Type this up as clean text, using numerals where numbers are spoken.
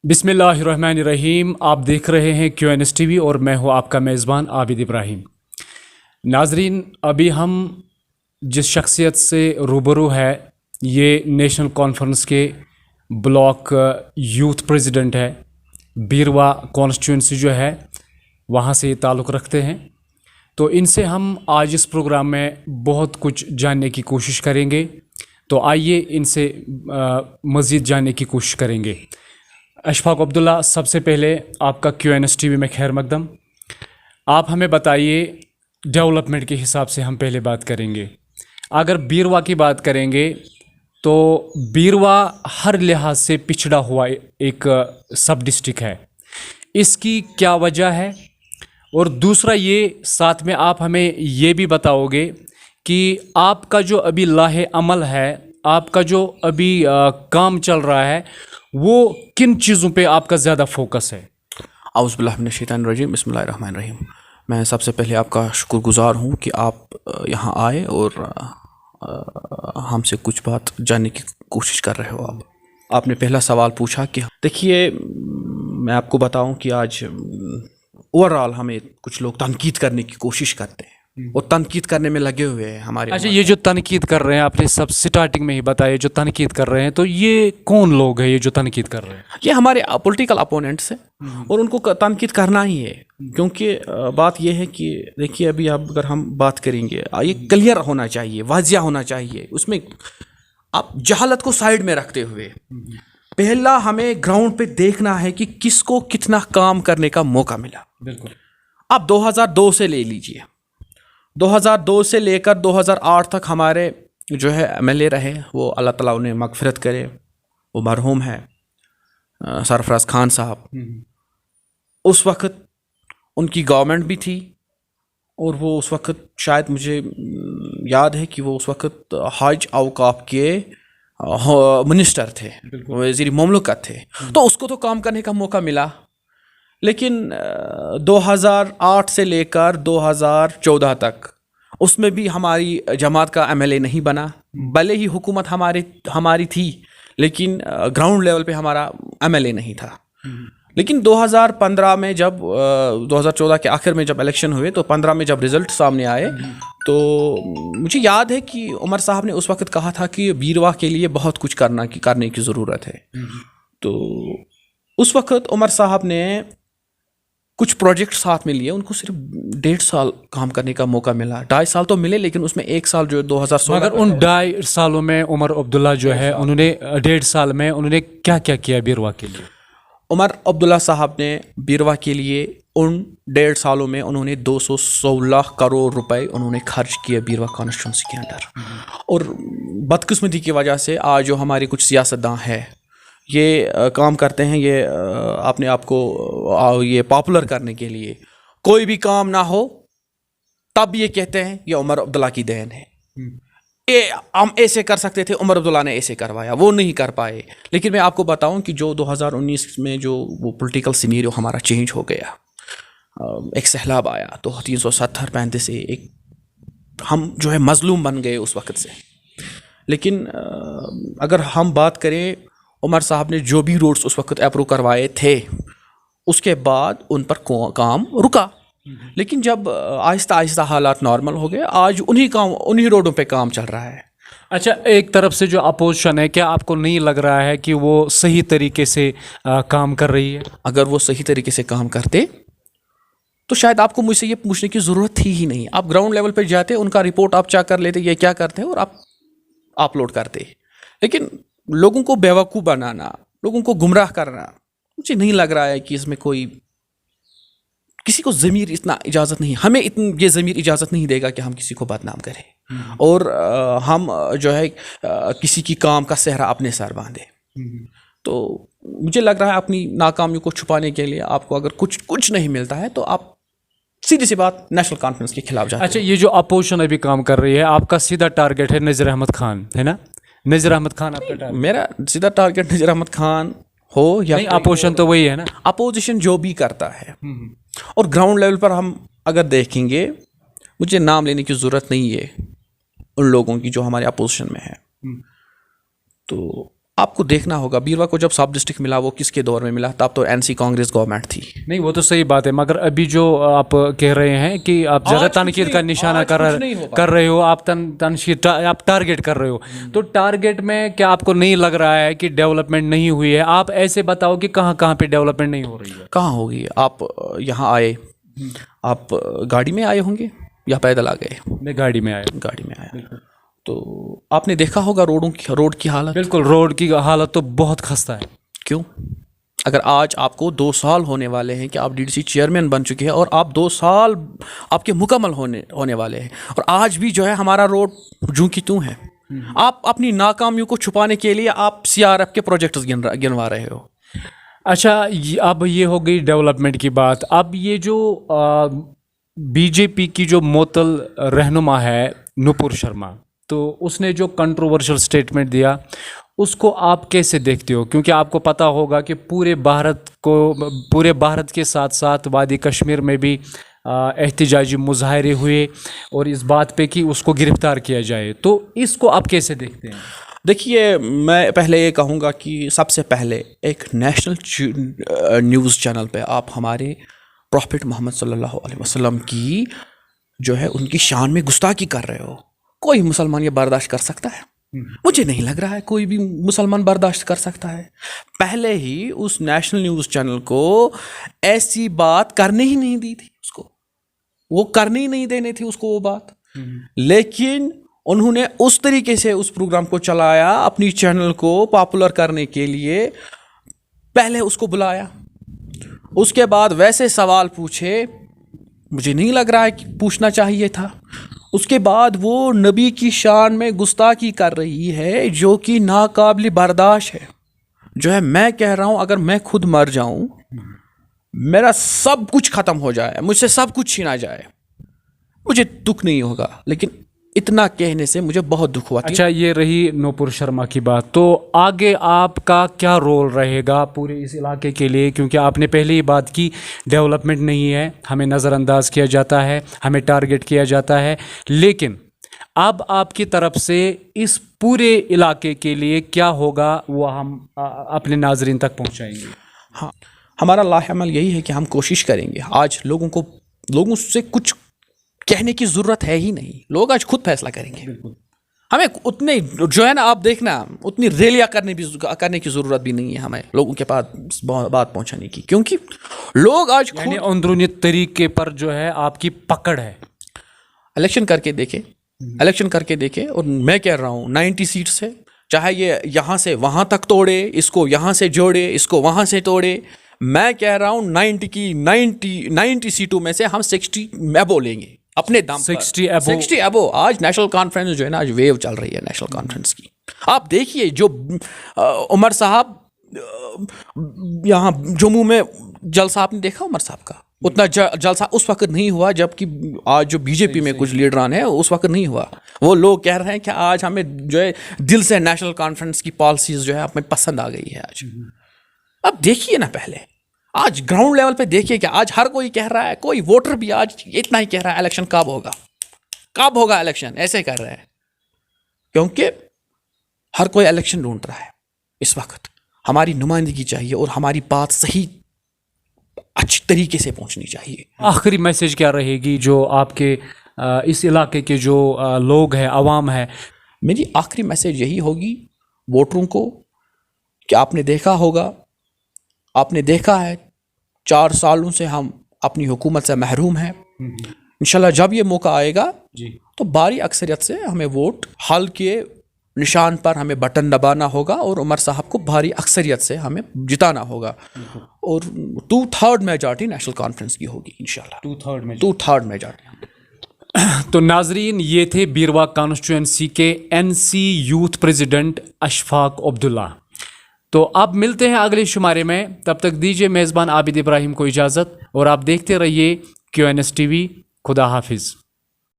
बिस्मिल्लाहिर्रहमानिर्रहीम। आप देख रहे हैं QNS TV और मैं हूं आपका मेज़बान आबिद इब्राहिम। नाजरीन, अभी हम जिस शख्सियत से रूबरू है ये नेशनल कॉन्फ्रेंस के ब्लॉक यूथ प्रेसिडेंट है, बीरवा कॉन्स्टिट्यूंसी जो है वहाँ से ताल्लुक़ रखते हैं। तो इनसे हम आज इस प्रोग्राम में बहुत कुछ जानने की कोशिश करेंगे। तो आइए इनसे मज़ीद जानने की कोशिश करेंगे। अशफाक अब्दुल्ला, सबसे पहले आपका QNS TV में खैर मकदम। आप हमें बताइए, डेवलपमेंट के हिसाब से हम पहले बात करेंगे। अगर बीरवा की बात करेंगे तो बीरवा हर लिहाज से पिछड़ा हुआ एक सब डिस्ट्रिक्ट है, इसकी क्या वजह है? और दूसरा ये साथ में आप हमें ये भी बताओगे कि आपका जो अभी लाहे अमल है, आपका जो अभी काम चल रहा है, वो किन चीज़ों पे आपका ज़्यादा फोकस है? औज़ु बिल्लाहि मिनश शैतानिर रजीम, बिस्मिल्लाहिर्रहमानिर्रहीम। मैं सबसे पहले आपका शुक्रगुज़ार हूँ कि आप यहाँ आए और हमसे कुछ बात जानने की कोशिश कर रहे हो। आपने पहला सवाल पूछा कि देखिए, मैं आपको बताऊँ कि आज ओवरऑल हमें कुछ लोग तनकीद करने की कोशिश करते हैं और तनकीद करने में लगे हुए हैं हमारे। अच्छा, ये जो तनकीद कर रहे हैं, आपने सब स्टार्टिंग में ही बताया, जो तनकीद कर रहे हैं, तो ये कौन लोग हैं ये जो तनकीद कर रहे हैं? ये हमारे पॉलिटिकल अपोनेंट्स हैं और उनको तनकीद करना ही है, क्योंकि बात ये है कि देखिए, अभी आप अगर हम बात करेंगे, ये क्लियर होना चाहिए, वाजिया होना चाहिए। उसमें आप जहालत को साइड में रखते हुए पहला हमें ग्राउंड पे देखना है कि किसको कितना काम करने का मौका मिला। बिल्कुल। आप 2002 से ले लीजिए, 2002 से लेकर 2008 तक हमारे जो है MLA रहे, वो अल्लाह ताला उन्हें मगफिरत करे, वो मरहूम है सरफराज खान साहब। उस वक्त उनकी गवर्नमेंट भी थी और वो उस वक्त शायद मुझे याद है कि वो उस वक्त हज औकाफ के मिनिस्टर थे, वज़ीर मुमलकत थे। तो उसको तो काम करने का मौका मिला, लेकिन 2008 से लेकर 2014 तक उसमें भी हमारी जमात का MLA नहीं बना। भले ही हुकूमत हमारी थी, लेकिन ग्राउंड लेवल पे हमारा MLA नहीं था। लेकिन 2015 में जब 2014 के आखिर में जब इलेक्शन हुए, तो 15 में जब रिज़ल्ट सामने आए, तो मुझे याद है कि उमर साहब ने उस वक्त कहा था कि बीरवा के लिए बहुत कुछ करने की ज़रूरत है। तो उस वक्त उमर साहब ने कुछ प्रोजेक्ट साथ में लिए, उनको सिर्फ 1.5 साल काम करने का मौका मिला। 2.5 साल तो मिले, लेकिन उसमें 1 साल जो 2016। मगर उन 2.5 सालों में उमर अब्दुल्ला जो है, उन्होंने 1.5 साल में उन्होंने क्या क्या किया बीरवा के लिए? उमर अब्दुल्ला साहब ने बीरवा के लिए उन 1.5 सालों में उन्होंने 216 करोड़ रुपए उन्होंने खर्च किए बीरवा कॉन्स्टिट्यूंसी के अंदर। और बदकिस्मती की वजह से आज जो हमारी कुछ सियासतदान है, ये काम करते हैं, ये अपने आप को ये पॉपुलर करने के लिए, कोई भी काम ना हो तब ये कहते हैं ये उमर अब्दुल्ला की देन है, हम ऐसे कर सकते थे, उमर अब्दुल्ला ने ऐसे करवाया, वो नहीं कर पाए। लेकिन मैं आपको बताऊं कि जो 2019 में जो वो पॉलिटिकल सिनेरियो हमारा चेंज हो गया, एक सैलाब आया, तो 370-35 से एक हम जो है मजलूम बन गए उस वक्त से। लेकिन अगर हम बात करें, उमर साहब ने जो भी रोड्स उस वक्त अप्रूव करवाए थे, उसके बाद उन पर काम रुका। लेकिन जब आहिस्ता आहिस्ता हालात नॉर्मल हो गए, आज उन्हीं रोडों पे काम चल रहा है। अच्छा, एक तरफ से जो अपोजिशन है, क्या आपको नहीं लग रहा है कि वो सही तरीके से काम कर रही है? अगर वो सही तरीके से काम करते तो शायद आपको मुझसे ये पूछने की ज़रूरत थी ही नहीं। आप ग्राउंड लेवल पे जाते, उनका रिपोर्ट आप चेक कर लेते, ये क्या करते हैं, और आप अपलोड करते। लेकिन लोगों को बेवकूफ़ बनाना, लोगों को गुमराह करना, मुझे नहीं लग रहा है कि इसमें कोई किसी को ज़मीर इतना इजाज़त नहीं, हमें ये ज़मीर इजाज़त नहीं देगा कि हम किसी को बदनाम करें और हम जो है किसी की काम का सेहरा अपने सर बांधे। तो मुझे लग रहा है अपनी नाकामियों को छुपाने के लिए आपको अगर कुछ नहीं मिलता है, तो आप सीधी सी बात नेशनल कॉन्फ्रेंस के खिलाफ जाते हैं। अच्छा, ये जो अपोजिशन अभी काम कर रही है, आपका सीधा टारगेट है नज़ीर अहमद खान, है ना? नज़ीर अहमद खान आपका टारगेट? मेरा सीधा टारगेट नज़ीर अहमद खान हो या नहीं, अपोजिशन तो वही है ना। अपोजिशन जो भी करता है, और ग्राउंड लेवल पर हम अगर देखेंगे, मुझे नाम लेने की ज़रूरत नहीं है उन लोगों की जो हमारे अपोजिशन में है, तो آپ کو دیکھنا ہوگا بیروا کو جب سب ڈسٹرکٹ ملا وہ کس کے دور میں ملا؟ تب تو NC کانگریس گورنمنٹ تھی. نہیں وہ تو صحیح بات ہے، مگر ابھی جو آپ کہہ رہے ہیں کہ آپ زیادہ تنقید کا نشانہ کر رہے ہو، آپ تنقید آپ ٹارگیٹ کر رہے ہو، تو ٹارگیٹ میں کیا آپ کو نہیں لگ رہا ہے کہ ڈیولپمنٹ نہیں ہوئی ہے؟ آپ ایسے بتاؤ کہ کہاں کہاں پہ ڈیولپمنٹ نہیں ہو رہی ہے. کہاں ہوگی؟ آپ یہاں آئے، آپ گاڑی میں آئے ہوں گے یا پیدل آ گئے؟ میں گاڑی میں آیا. گاڑی میں آیا تو آپ نے دیکھا ہوگا روڈ کی حالت. بالکل، روڈ کی حالت تو بہت خستہ ہے. کیوں؟ اگر آج آپ کو 2 سال ہونے والے ہیں کہ آپ DDC چیئرمین بن چکے ہیں اور آپ 2 سال آپ کے مکمل ہونے والے ہیں، اور آج بھی جو ہے ہمارا روڈ جوں کی توں ہے. آپ اپنی ناکامیوں کو چھپانے کے لیے آپ CRF کے پروجیکٹس گنوا رہے ہو. اچھا، اب یہ ہو گئی ڈیولپمنٹ کی بات. اب یہ جو BJP کی جو معطل رہنما ہے نپور شرما، تو اس نے جو کنٹروورشل سٹیٹمنٹ دیا اس کو آپ کیسے دیکھتے ہو؟ کیونکہ آپ کو پتہ ہوگا کہ پورے بھارت کے ساتھ ساتھ وادی کشمیر میں بھی احتجاجی مظاہرے ہوئے اور اس بات پہ کہ اس کو گرفتار کیا جائے، تو اس کو آپ کیسے دیکھتے ہیں؟ دیکھیے، میں پہلے یہ کہوں گا کہ سب سے پہلے ایک نیشنل نیوز چینل پہ آپ ہمارے پروفٹ محمد صلی اللہ علیہ وسلم کی جو ہے ان کی شان میں گستاخی کر رہے ہو. کوئی مسلمان یہ برداشت کر سکتا ہے؟ مجھے نہیں لگ رہا ہے کوئی بھی مسلمان برداشت کر سکتا ہے. پہلے ہی اس نیشنل نیوز چینل کو ایسی بات کرنے ہی نہیں دی تھی، اس کو وہ کرنے ہی نہیں دینے تھی اس کو وہ بات. لیکن انہوں نے اس طریقے سے اس پروگرام کو چلایا اپنی چینل کو پاپولر کرنے کے لیے. پہلے اس کو بلایا، اس کے بعد ویسے سوال پوچھے، مجھے نہیں لگ رہا ہے کہ پوچھنا چاہیے تھا. اس کے بعد وہ نبی کی شان میں گستاخی کر رہی ہے جو کہ ناقابل برداشت ہے. جو ہے میں کہہ رہا ہوں اگر میں خود مر جاؤں، میرا سب کچھ ختم ہو جائے، مجھ سے سب کچھ چھینا جائے، مجھے دکھ نہیں ہوگا، لیکن اتنا کہنے سے مجھے بہت دکھ ہوا. اچھا، یہ رہی نپور شرما کی بات. تو آگے آپ کا کیا رول رہے گا پورے اس علاقے کے لیے؟ کیونکہ آپ نے پہلے ہی بات کی ڈیولپمنٹ نہیں ہے، ہمیں نظر انداز کیا جاتا ہے، ہمیں ٹارگٹ کیا جاتا ہے، لیکن اب آپ کی طرف سے اس پورے علاقے کے لیے کیا ہوگا وہ ہم اپنے ناظرین تک پہنچائیں گے. ہاں، ہمارا لاہ عمل یہی ہے کہ ہم کوشش کریں گے. آج لوگوں سے کچھ کہنے کی ضرورت ہے ہی نہیں، لوگ آج خود فیصلہ کریں گے. ہمیں اتنے جو ہے نا، آپ دیکھنا اتنی ریلیاں کرنے کی ضرورت بھی نہیں ہے ہمیں لوگوں کے پاس بات پہنچانے کی، کیونکہ لوگ آج یعنی اندرونی طریقے پر جو ہے آپ کی پکڑ ہے. الیکشن کر کے دیکھے اور میں کہہ رہا ہوں 90 سیٹ سے، چاہے یہ یہاں سے وہاں تک توڑے، اس کو یہاں سے جوڑے، اس کو وہاں سے توڑے، میں کہہ رہا ہوں 90 سیٹوں میں سے ہم 60 ابو لیں گے اپنے دم پر. 60 ابو. آج نیشنل کانفرنس جو ہے نا، آج ویو چل رہی ہے نیشنل کانفرنس کی. آپ دیکھیے جو عمر صاحب یہاں جموں میں جلسہ، آپ نے دیکھا عمر صاحب کا؟ اتنا جلسہ اس وقت نہیں ہوا جبکہ آج جو BJP میں کچھ لیڈران ہیں اس وقت نہیں ہوا. وہ لوگ کہہ رہے ہیں کہ آج ہمیں جو ہے دل سے نیشنل کانفرنس کی پالیسیز جو ہے ہمیں پسند آ گئی ہے آج. اب دیکھیے نا، پہلے آج گراؤنڈ لیول پہ دیکھیے کہ آج ہر کوئی کہہ رہا ہے، کوئی ووٹر بھی آج اتنا ہی کہہ رہا ہے الیکشن کب ہوگا الیکشن، ایسے کر رہے ہیں. کیونکہ ہر کوئی الیکشن ڈھونڈ رہا ہے اس وقت. ہماری نمائندگی چاہیے اور ہماری بات صحیح اچھی طریقے سے پہنچنی چاہیے. آخری میسج کیا رہے گی جو آپ کے اس علاقے کے جو لوگ ہیں، عوام ہے؟ میری آخری میسج یہی ہوگی ووٹروں کو کہ آپ نے دیکھا ہے 4 سالوں سے ہم اپنی حکومت سے محروم ہیں. انشاءاللہ جب یہ موقع آئے گا تو بھاری اکثریت سے ہمیں ووٹ حل کے نشان پر ہمیں بٹن دبانا ہوگا اور عمر صاحب کو بھاری اکثریت سے ہمیں جتانا ہوگا. اور 2/3 میجارٹی نیشنل کانفرنس کی ہوگی انشاءاللہ. 2/3 میجارٹی. تو ناظرین، یہ تھے بیروا کانسٹیچوئنسی کے NC یوتھ پریزیڈنٹ اشفاق عبداللہ. تو اب ملتے ہیں اگلے شمارے میں، تب تک دیجیے میزبان عابد ابراہیم کو اجازت، اور آپ دیکھتے رہیے QNS TV. خدا حافظ.